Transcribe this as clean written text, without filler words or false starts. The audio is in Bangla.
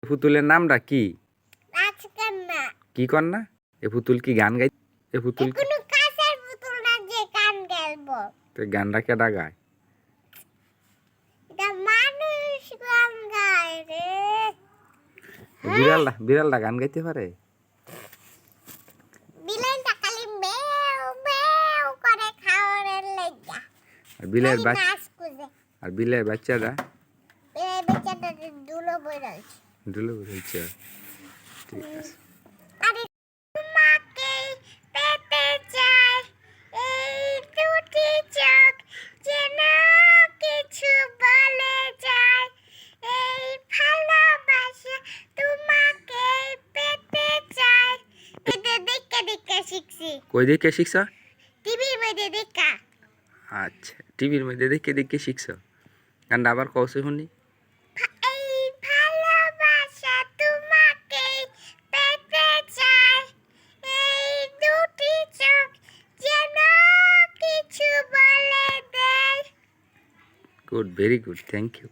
পুতুলের নামটা কি? রাজকন্যা। কি কন্যা? এ পুতুল কি গান গাই? এ পুতুল কোনো কাছের পুতুল না যে গান গাইবো। তো গানটা কেডা গায়? এটা মানুষ গান গায় রে। বিড়ালটা গান গাইতে পারে? বিড়ালটা খালি মেও মেও করে খাওয়ার লাগা। আর বিলের খালি মাছ খুঁজে। আর বিলের বাচ্চাটা বিড়াল বাচ্চাটা দুলো বইরাছে। দুলো বলছে। ঠিক আছে। আরে তোমাকে পেতে চাই এই দুটি চোখ যেন কিছু বলে যায় এই ভালোবাসা তোমাকে পেতে চাই। এটা দেখে শিখছি। কই দেখে শিখছ? টিভির মধ্যে দেখা। আচ্ছা, টিভির মধ্যে দেখে শিখছ। গানটা আবার কওছে শুনি। এই ভালোবাসা তোমাকে পেতে চাই এই দুটি চোখ যেন কিছু বলে দেয়। Good, very good, thank you.